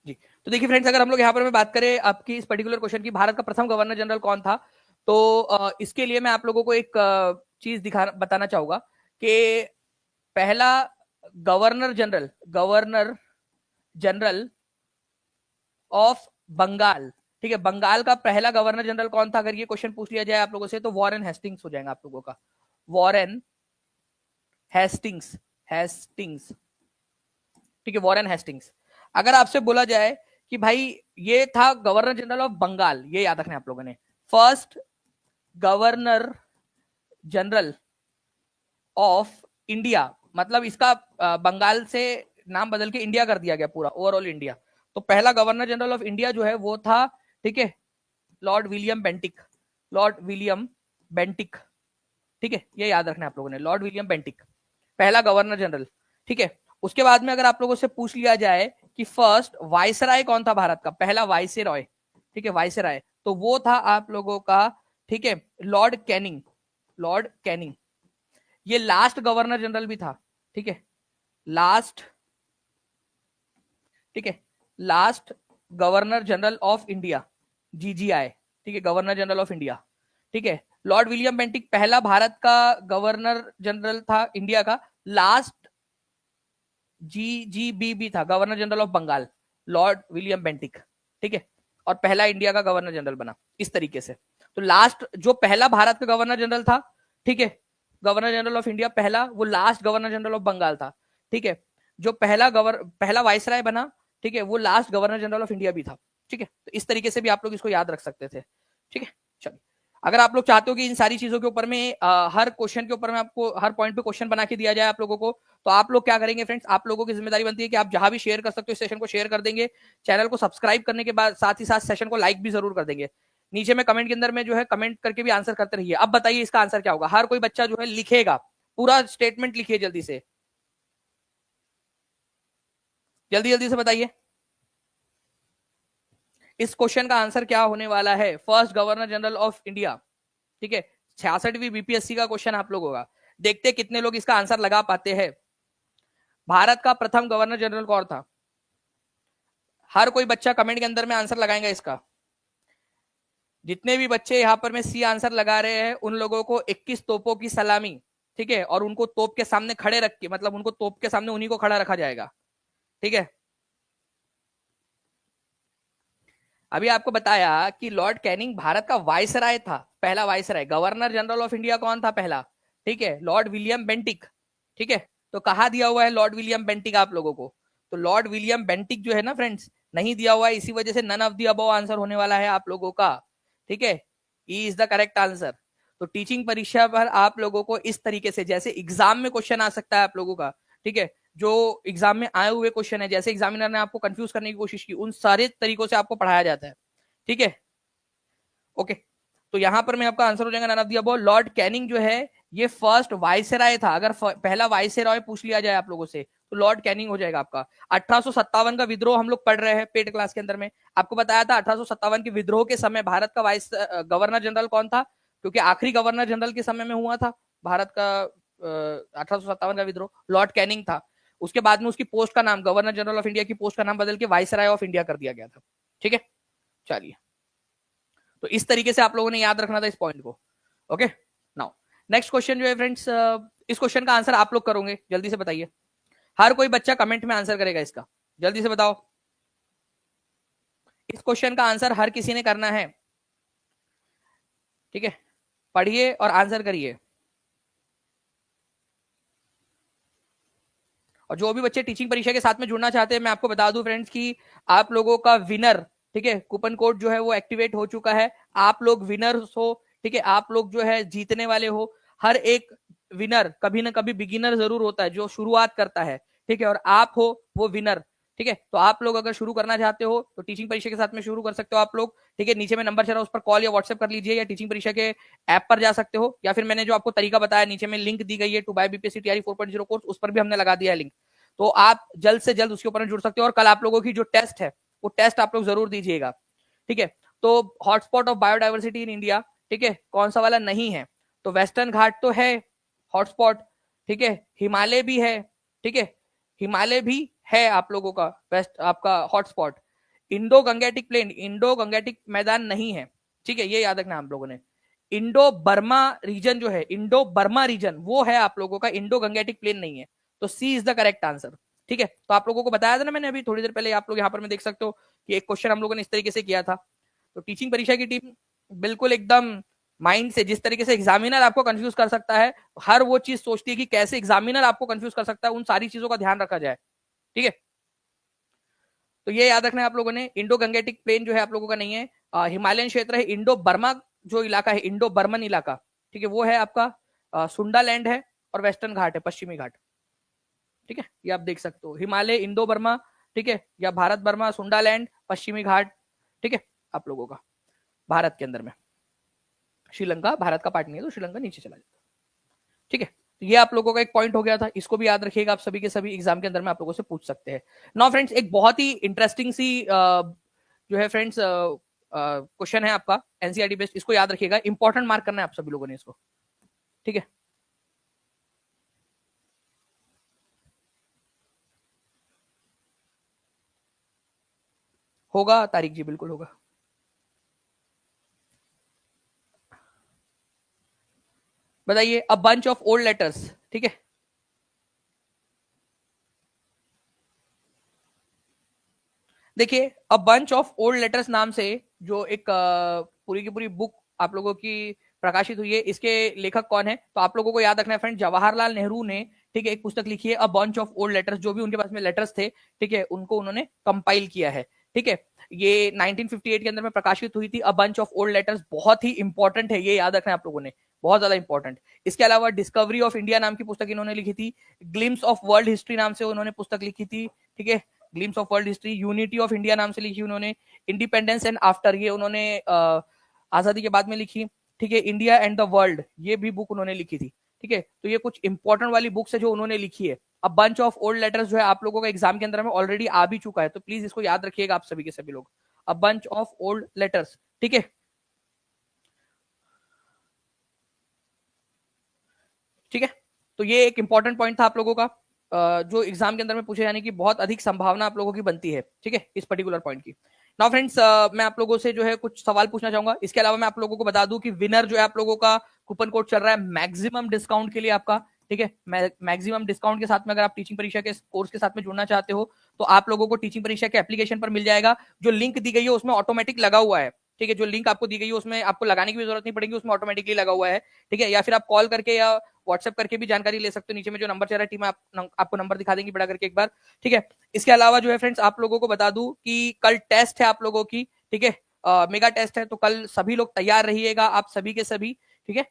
जी, तो देखिए फ्रेंड्स, अगर हम लोग यहाँ पर बात करें आपकी इस पर्टिकुलर क्वेश्चन की, भारत का प्रथम गवर्नर जनरल कौन था, तो इसके लिए मैं आप लोगों को एक चीज बताना चाहूंगा कि पहला गवर्नर जनरल ऑफ बंगाल, ठीक है, बंगाल का पहला गवर्नर जनरल कौन था, अगर ये क्वेश्चन पूछ लिया जाए आप लोगों से, तो वॉरेन हेस्टिंग्स हो जाएगा आप लोगों का, वॉरेन हेस्टिंग्स, हेस्टिंग्स, ठीक है, वॉरेन हेस्टिंग्स। अगर आपसे बोला जाए कि भाई ये था गवर्नर जनरल ऑफ बंगाल, ये याद रखना आप लोगों ने, first governor general of India, मतलब इसका बंगाल से नाम बदल के इंडिया कर दिया गया, पूरा ओवरऑल इंडिया। तो पहला गवर्नर जनरल ऑफ इंडिया जो है वो था, ठीक है, Lord William Bentinck, Lord William Bentinck, ठीक है, ये याद रखना आप लोगों ने, लॉर्ड विलियम बेंटिक पहला गवर्नर जनरल, ठीक है। उसके बाद में अगर आप लोगों से पूछ लिया जाए कि फर्स्ट वाइसराय कौन था भारत का, पहला वाइसरॉय, ठीक है, वाइसराय, तो वो था आप लोगों का, ठीक है, लॉर्ड कैनिंग, लॉर्ड कैनिंग। ये लास्ट गवर्नर जनरल भी था, ठीक है, लास्ट, ठीक है, last governor general of India, GGI, ठीक है, गवर्नर जनरल ऑफ इंडिया, ठीक है। लॉर्ड विलियम बेंटिक पहला भारत का गवर्नर जनरल था इंडिया का, लास्ट जीजीबी भी था, governor general of Bengal, Lord William Bentinck, ठीक है, और पहला इंडिया का गवर्नर जनरल बना इस तरीके से। तो लास्ट जो पहला भारत का गवर्नर जनरल था, ठीक है, गवर्नर जनरल ऑफ इंडिया पहला, वो last governor general of Bengal था, ठीक है। जो पहला वाइसराय बना, ठीक है, वो last governor general of India भी था, ठीक है। तो इस तरीके से भी आप लोग इसको याद रख सकते थे, ठीक है। चलिए, अगर आप लोग चाहते हो कि इन सारी चीजों के ऊपर में हर क्वेश्चन के ऊपर में आपको हर पॉइंट पे क्वेश्चन बना के दिया जाए आप लोगों को, तो आप लोग क्या करेंगे फ्रेंड्स, आप लोगों की जिम्मेदारी बनती है कि आप जहां भी शेयर कर सकते हो इस सेशन को शेयर कर देंगे, चैनल को सब्सक्राइब करने के बाद साथ ही साथ सेशन को लाइक भी जरूर कर देंगे। नीचे में कमेंट के अंदर में जो है कमेंट करके भी आंसर करते रहिए। अब बताइए इसका आंसर क्या होगा, हर कोई बच्चा जो है लिखेगा, पूरा स्टेटमेंट लिखिए जल्दी से, जल्दी जल्दी से बताइए इस क्वेश्चन का आंसर क्या होने वाला है, first governor general of India, ठीक है, 66वीं बीपीएससी का क्वेश्चन आप लोगों का, देखते कितने लोग इसका आंसर लगा पाते हैं। भारत का प्रथम गवर्नर जनरल कौन था? हर कोई बच्चा कमेंट के अंदर में आंसर लगाएगा इसका। जितने भी बच्चे यहां पर में सी आंसर लगा रहे हैं उन लोगों को 21 तोपों की सलामी, ठीक है, और उनको तोप के सामने खड़े रख के, मतलब उनको तोप के सामने उन्हीं को खड़ा रखा जाएगा, ठीक है। अभी आपको बताया कि लॉर्ड कैनिंग भारत का वायसराय था, पहला viceroy. Governor general of India कौन था पहला? ठीक है, लॉर्ड विलियम बेंटिक, ठीक है। तो कहा दिया हुआ है लॉर्ड विलियम बेंटिक आप लोगों को? तो लॉर्ड विलियम बेंटिक जो है ना फ्रेंड्स, नहीं दिया हुआ है, इसी वजह से none of the above answer होने वाला है आप लोगों का, ठीक है। E is the correct answer. तो टीचिंग परीक्षा पर आप लोगों को इस तरीके से, जैसे एग्जाम में क्वेश्चन आ सकता है आप लोगों का, ठीक है, जो एग्जाम में आए हुए क्वेश्चन है, जैसे एग्जामिनर ने आपको कंफ्यूज करने की कोशिश की, उन सारे तरीकों से आपको पढ़ाया जाता है, ठीक है। ओके, तो यहां पर मैं आपका आंसर हो जाएगा none of the above. Lord Canning जो है ये फर्स्ट वाइसराय था। अगर पहला वाइसराय पूछ लिया जाए आप लोगों से तो लॉर्ड कैनिंग हो जाएगा आपका। 1857 का विद्रोह हम लोग पढ़ रहे हैं पेड क्लास के अंदर में, आपको बताया था 1857 के विद्रोह के समय भारत का वाइस गवर्नर जनरल कौन था, क्योंकि आखिरी गवर्नर जनरल के समय में हुआ था भारत का 1857 का विद्रोह, लॉर्ड कैनिंग था। उसके बाद में उसकी पोस्ट का नाम, गवर्नर जनरल ऑफ इंडिया की पोस्ट का नाम बदल के वाइसराय ऑफ इंडिया कर दिया गया था, ठीक है। चलिए, तो इस तरीके से आप लोगों ने याद रखना था इस पॉइंट को। ओके, नाउ नेक्स्ट क्वेश्चन जो है फ्रेंड्स, इस क्वेश्चन का आंसर आप लोग करोगे, जल्दी से बताइए। हर कोई बच्चा कमेंट में आंसर करेगा इसका, जल्दी से बताओ। इस क्वेश्चन का आंसर हर किसी ने करना है, ठीक है। पढ़िए और आंसर करिए। और जो भी बच्चे टीचिंग परीक्षा के साथ में जुड़ना चाहते हैं, मैं आपको बता दूं फ्रेंड्स कि आप लोगों का विनर, ठीक है, कूपन कोड जो है वो एक्टिवेट हो चुका है। आप लोग विनर हो, ठीक है, आप लोग जो है जीतने वाले हो। हर एक विनर कभी ना कभी बिगिनर जरूर होता है जो शुरुआत करता है, ठीक है, और आप हो वो विनर, ठीक है। तो आप लोग अगर शुरू करना चाहते हो तो टीचिंग परीक्षा के साथ में शुरू कर सकते हो आप लोग, ठीक है। नीचे में नंबर चल रहा है उस पर कॉल या व्हाट्सएप कर लीजिए, या टीचिंग परीक्षा के ऐप पर जा सकते हो, या फिर मैंने जो आपको तरीका बताया नीचे में लिंक दी गई है to buy BPSC TRE 4.0 course, उस पर भी हमने लगा दिया है लिंक। तो आप जल्द से जल्द उसके ऊपर जुड़ सकते हो। और कल आप लोगों की जो टेस्ट है वो टेस्ट आप लोग जरूर दीजिएगा, ठीक है। तो hotspot of biodiversity in India, ठीक है, कौन सा वाला नहीं है? तो वेस्टर्न घाट तो है हॉटस्पॉट, ठीक है, हिमालय भी है, ठीक है, हिमालय भी है आप लोगों का वेस्ट आपका hotspot. Indo Gangetic plain, Indo Gangetic मैदान नहीं है, ठीक है, ये याद रखना आप लोगों ने। इंडो बर्मा रीजन जो है, इंडो बर्मा रीजन वो है आप लोगों का, इंडो गंगेटिक प्लेन नहीं है। तो सी इज द करेक्ट आंसर, ठीक है। तो आप लोगों को बताया था ना मैंने अभी थोड़ी देर पहले, आप लोग यहाँ पर में देख सकते हो कि एक क्वेश्चन हम लोगों ने इस तरीके से किया था। तो टीचिंग परीक्षा की टीम बिल्कुल एकदम माइंड से, जिस तरीके से एग्जामिनर आपको कंफ्यूज कर सकता है, हर वो चीज सोचती है कि कैसे एग्जामिनर आपको कंफ्यूज कर सकता है, उन सारी चीजों का ध्यान रखा जाए, ठीक है। तो ये याद रखना है आप लोगों ने। इंडो गंगेटिक प्लेन जो है आप लोगों का नहीं है, हिमालयन क्षेत्र है। इंडो बर्मा जो इलाका है, इंडो बर्मन इलाका, ठीक है, वो है आपका सुंडा लैंड है, और वेस्टर्न घाट है, पश्चिमी घाट, ठीक है। ये आप देख सकते हो, हिमालय, इंडो बर्मा, ठीक है, या भारत बर्मा, सुंडा लैंड, पश्चिमी घाट, ठीक है, आप लोगों का भारत के अंदर में। श्रीलंका भारत का पार्ट नहीं है तो श्रीलंका नीचे चला जाता है, ठीक है। तो ये आप लोगों का एक पॉइंट हो गया था, इसको भी याद रखिएगा, आप सभी के सभी एग्जाम के अंदर में आप लोगों से पूछ सकते हैं। नाउ फ्रेंड्स, एक बहुत ही इंटरेस्टिंग सी जो है फ्रेंड्स क्वेश्चन है आपका एनसीईआरटी बेस्ड, इसको याद रखिएगा, इंपॉर्टेंट मार्क करना है आप सभी लोगों ने इसको, ठीक है। होगा तारिक जी, बिल्कुल होगा। बताइए, a bunch of old letters, ठीक है। देखिए, a bunch of old letters नाम से जो एक पूरी की पूरी बुक आप लोगों की प्रकाशित हुई है, इसके लेखक कौन है? तो आप लोगों को याद रखना है फ्रेंड, जवाहरलाल नेहरू ने, ठीक है, एक पुस्तक लिखी है a bunch of old letters. जो भी उनके पास में लेटर्स थे, ठीक है, उनको उन्होंने कंपाइल किया है, ठीक है। ये 1958 के अंदर में प्रकाशित हुई थी a bunch of old letters. बहुत ही इंपॉर्टेंट है, ये याद रखना है आप लोगों ने, बहुत ज्यादा इंपॉर्टेंट। इसके अलावा डिस्कवरी ऑफ इंडिया नाम की पुस्तक इन्होंने लिखी थी। ग्लिम्स ऑफ वर्ल्ड हिस्ट्री नाम से उन्होंने पुस्तक लिखी थी, ठीक है, glimpse of world history. Unity of India नाम से लिखी उन्होंने। इंडिपेंडेंस एंड आफ्टर, ये उन्होंने आजादी के बाद में लिखी, ठीक है। इंडिया एंड द वर्ल्ड, ये भी बुक उन्होंने लिखी थी, ठीक है। तो ये कुछ इंपॉर्टेंट वाली बुक्स है जो उन्होंने लिखी है। अब बंच ऑफ ओल्ड लेटर्स जो है आप लोगों का एग्जाम के अंदर में ऑलरेडी आ भी चुका है, तो प्लीज इसको याद रखिएगा आप सभी के सभी लोग, a bunch of old letters, ठीक है। तो ये एक इंपॉर्टेंट पॉइंट था आप लोगों का, जो एग्जाम के अंदर में पूछे जाने की बहुत अधिक संभावना आप लोगों की बनती है, ठीक है, इस पर्टिकुलर पॉइंट की। नाउ फ्रेंड्स, मैं आप लोगों से जो है कुछ सवाल पूछना चाहूंगा। इसके अलावा मैं आप लोगों को बता दूं कि विनर जो है आप लोगों का कूपन कोड चल रहा है मैक्सिमम डिस्काउंट के लिए आपका, ठीक है। मैक्सिमम डिस्काउंट के साथ में अगर आप टीचिंग परीक्षा के कोर्स के साथ में जुड़ना चाहते हो तो आप लोगों को टीचिंग परीक्षा के एप्लीकेशन पर मिल जाएगा, जो लिंक दी गई है उसमें ऑटोमेटिक लगा हुआ है, ठीक है। जो लिंक आपको दी गई है उसमें आपको लगाने की भी जरूरत नहीं पड़ेगी, उसमें ऑटोमेटिकली लगा हुआ है, ठीक है। या फिर आप कॉल करके या व्हाट्सएप करके भी जानकारी ले सकते हो। नीचे में जो नंबर चल रहा है, टीम आपको नंबर दिखा देंगी बड़ा करके एक बार, ठीक है। इसके अलावा जो है फ्रेंड्स आप लोगों को बता दूं कि कल टेस्ट है आप लोगों की, ठीक है, मेगा टेस्ट है, तो कल सभी लोग तैयार रहिएगा, आप सभी के सभी, ठीक है।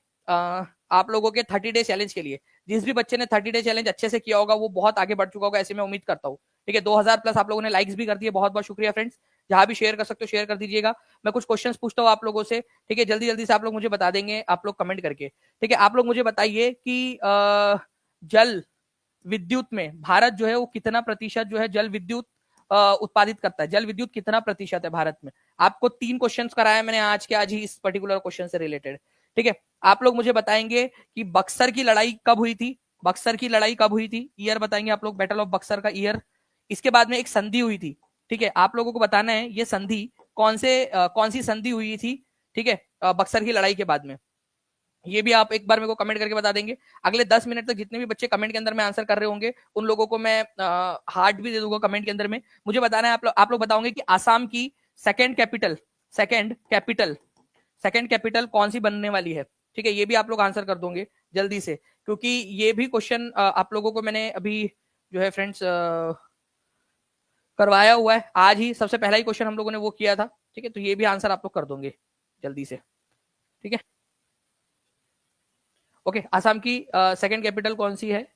आप लोगों के 30 डे चैलेंज के लिए, जिस भी बच्चे ने 30 डे चैलेंज अच्छे से किया होगा वो बहुत आगे बढ़ चुका होगा, ऐसे मैं उम्मीद करता हूँ, ठीक है। 2000 प्लस आप लोगों ने लाइक्स भी कर दिए, बहुत बहुत शुक्रिया फ्रेंड्स। जहां भी शेयर कर सकते हो शेयर कर दीजिएगा। मैं कुछ क्वेश्चंस पूछता हूँ आप लोगों से, ठीक है, जल्दी जल्दी से आप लोग मुझे बता देंगे, आप लोग कमेंट करके, ठीक है। आप लोग मुझे बताइए कि जल विद्युत में भारत जो है वो कितना प्रतिशत जो है जल विद्युत उत्पादित करता है, जल विद्युत कितना प्रतिशत है भारत में। आपको 3 क्वेश्चंस कराया मैंने आज के आज ही इस पर्टिकुलर क्वेश्चन से रिलेटेड, ठीक है। आप लोग मुझे बताएंगे कि बक्सर की लड़ाई कब हुई थी, बक्सर की लड़ाई कब हुई थी, ईयर बताएंगे आप लोग, बैटल ऑफ बक्सर का ईयर। इसके बाद में एक संधि हुई थी, ठीक है, आप लोगों को बताना है ये संधि कौन सी संधि हुई थी, ठीक है, बक्सर की लड़ाई के बाद में। ये भी आप एक बार मेरे को कमेंट करके बता देंगे। अगले 10 मिनट तक जितने भी बच्चे कमेंट के अंदर में आंसर कर रहे होंगे उन लोगों को मैं हार्ट भी दे दूंगा कमेंट के अंदर में। मुझे बताना है, आप लोग बताओगे कि आसाम की second capital second capital second capital कौन सी बनने वाली है, ठीक है। ये भी आप लोग आंसर कर दोगे जल्दी से, क्योंकि ये भी क्वेश्चन आप लोगों को मैंने अभी जो है फ्रेंड्स करवाया हुआ है, आज ही सबसे पहला ही क्वेश्चन हम लोगों ने वो किया था, ठीक है। तो ये भी आंसर आप लोग कर दोगे जल्दी से, ठीक है। ओके, आसाम की सेकंड कैपिटल कौन सी है,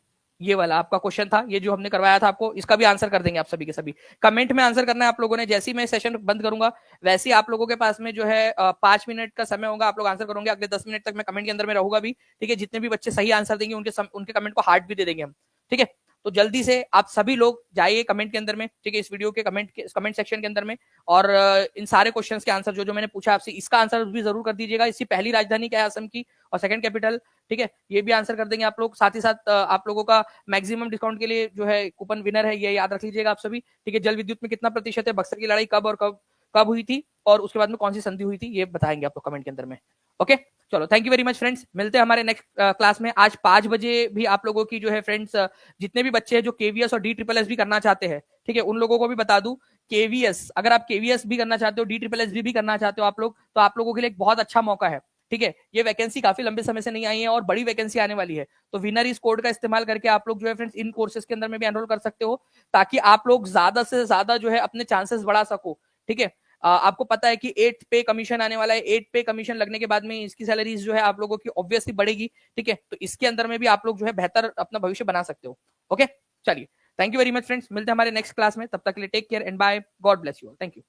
ये वाला आपका क्वेश्चन था, ये जो हमने करवाया था आपको, इसका भी आंसर कर देंगे आप सभी के सभी। कमेंट में आंसर करना है आप लोगों ने, जैसे ही मैं सेशन बंद करूंगा वैसे ही आप लोगों के पास में जो है 5 मिनट का समय होगा, आप लोग आंसर करोगे। अगले 10 मिनट तक मैं कमेंट के अंदर में रहूंगा भी, ठीक है। जितने भी बच्चे सही आंसर देंगे उनके कमेंट को हार्ट भी दे देंगे हम, ठीक है। तो जल्दी से आप सभी लोग जाइए कमेंट के अंदर में, ठीक है, इस वीडियो के कमेंट सेक्शन के अंदर में, और इन सारे क्वेश्चंस के आंसर जो मैंने पूछा आपसे इसका आंसर भी जरूर कर दीजिएगा। इसकी पहली राजधानी क्या है असम की, और सेकंड कैपिटल, ठीक है, ये भी आंसर कर देंगे आप लोग। साथ ही साथ आप लोगों का मैक्सिमम डिस्काउंट के लिए जो है कूपन विनर है, ये याद रख लीजिएगा आप सभी, ठीक है। जल विद्युत में कितना प्रतिशत है, बक्सर की लड़ाई कब और कब हुई थी, और उसके बाद में कौन सी संधि हुई थी, ये बताएंगे आप लोग कमेंट के अंदर में। ओके, चलो, thank you very much friends, मिलते हैं हमारे नेक्स्ट क्लास में। आज 5 बजे भी आप लोगों की जो है फ्रेंड्स, जितने भी बच्चे हैं जो केवीएस और DSSS भी करना चाहते हैं, ठीक है, उन लोगों को भी बता दूं, केवीएस अगर आप केवीएस भी करना चाहते हो, DSSS भी करना चाहते हो आप लोग, तो आप लोगों के लिए एक बहुत अच्छा मौका है, ठीक है। ये वैकेंसी काफी लंबे समय से नहीं आई है और बड़ी वैकेंसी आने वाली है, तो विनर इस कोड का इस्तेमाल करके आप लोग जो है फ्रेंड्स इन कोर्सेज के अंदर में भी एनरोल कर सकते हो, ताकि आप लोग ज्यादा से ज्यादा जो है अपने चांसेस बढ़ा सको, ठीक है। आपको पता है कि 8 पे कमीशन आने वाला है, 8 पे कमीशन लगने के बाद में इसकी सैलरीज जो है आप लोगों की ऑब्वियसली बढ़ेगी, ठीक है। तो इसके अंदर में भी आप लोग जो है बेहतर अपना भविष्य बना सकते हो। ओके, चलिए, thank you very much friends, मिलते हैं हमारे नेक्स्ट क्लास में, तब तक के लिए take care and bye, God bless you all, thank you.